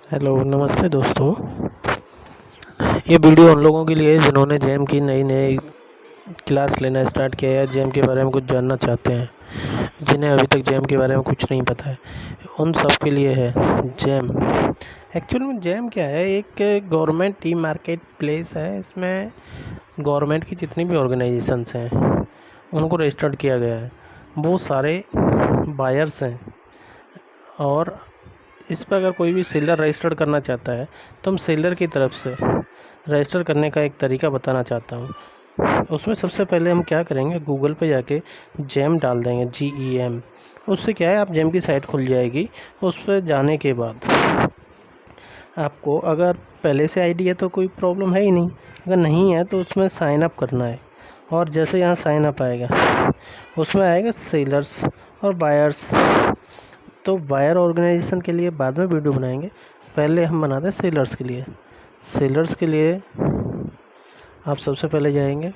Hello नमस्ते दोस्तों। ये वीडियो उन लोगों के लिए है जिन्होंने जैम की नई नई क्लास लेना स्टार्ट किया है, जैम के बारे में कुछ जानना चाहते हैं, जिन्हें अभी तक जैम के बारे में कुछ नहीं पता है, उन सब के लिए है जैम। एक्चुअल में जैम क्या है? एक गवर्नमेंट ई मार्केट प्लेस है। इसमें गवर्नमेंट की जितनी भी ऑर्गेनाइजेशंस हैं उनको रजिस्टर्ड किया गया है। वो सारे बायर्स हैं और इस पर अगर कोई भी सेलर रजिस्टर करना चाहता है तो हम सेलर की तरफ से रजिस्टर करने का एक तरीका बताना चाहता हूँ। उसमें सबसे पहले हम क्या करेंगे, गूगल पे जाके जैम डाल देंगे, GEM। उससे क्या है, आप जैम की साइट खुल जाएगी। उस पर जाने के बाद आपको अगर पहले से आईडी है तो कोई प्रॉब्लम है ही नहीं, अगर नहीं है तो उसमें साइन अप करना है। और जैसे यहाँ साइन अप आएगा उसमें आएगा सेलर्स और बायर्स। तो बायर ऑर्गेनाइजेशन के लिए बाद में वीडियो बनाएंगे, पहले हम बनाते हैं सेलर्स के लिए। सेलर्स के लिए आप सबसे पहले जाएंगे,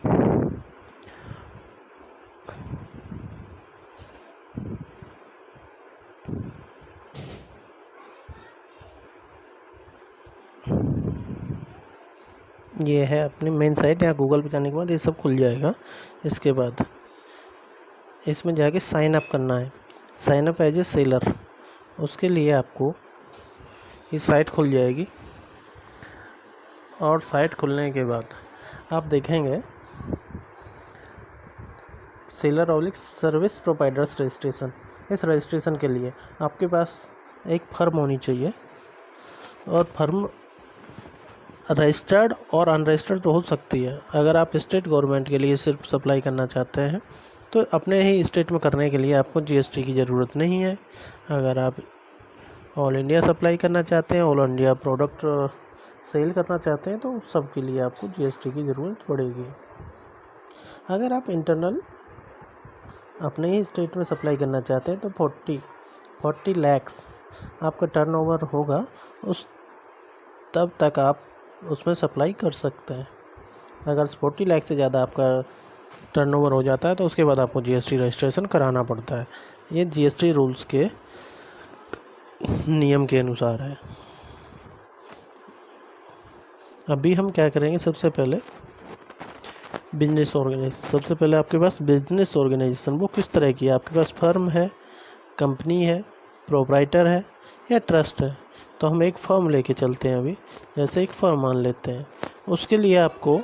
ये है अपनी मेन साइट। यहाँ गूगल पे जाने के बाद ये सब खुल जाएगा। इसके बाद इसमें जाके साइन अप करना है, sign up as a seller. उसके लिए आपको ये साइट खुल जाएगी और साइट खुलने के बाद आप देखेंगे seller oblique service providers registration. इस रजिस्ट्रेशन के लिए आपके पास एक फर्म होनी चाहिए, और फर्म रजिस्टर्ड और अनरजिस्टर्ड तो हो सकती है। अगर आप स्टेट गवर्नमेंट के लिए सिर्फ सप्लाई करना चाहते हैं तो अपने ही स्टेट में करने के लिए आपको GST की ज़रूरत नहीं है। अगर आप ऑल इंडिया सप्लाई करना चाहते हैं, ऑल इंडिया प्रोडक्ट सेल करना चाहते हैं, तो सब के लिए आपको GST की ज़रूरत पड़ेगी। अगर आप इंटरनल अपने ही स्टेट में सप्लाई करना चाहते हैं तो 40 लाख्स आपका टर्नओवर होगा, उस तब तक आप उसमें सप्लाई कर सकते हैं। अगर 40 लाख से ज़्यादा आपका टर्नओवर हो जाता है तो उसके बाद आपको GST रजिस्ट्रेशन कराना पड़ता है। ये GST रूल्स के नियम के अनुसार है। अभी हम क्या करेंगे, सबसे पहले बिजनेस ऑर्गेनाइजेशन। सबसे पहले आपके पास बिजनेस ऑर्गेनाइजेशन वो किस तरह की है, आपके पास फर्म है, कंपनी है, प्रोप्राइटर है या ट्रस्ट है। तो हम एक फर्म लेके चलते हैं। अभी जैसे एक फर्म मान लेते हैं, उसके लिए आपको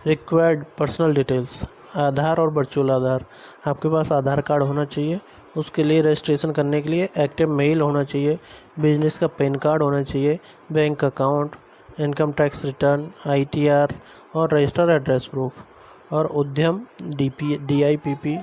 रिक्वायर्ड पर्सनल डिटेल्स, आधार और वर्चुअल आधार। आपके पास आधार कार्ड होना चाहिए। उसके लिए रजिस्ट्रेशन करने के लिए एक्टिव मेल होना चाहिए, बिजनेस का पैन कार्ड होना चाहिए, bank account, income tax return, ITR और रजिस्टर्ड एड्रेस प्रूफ, और उद्यम DIPP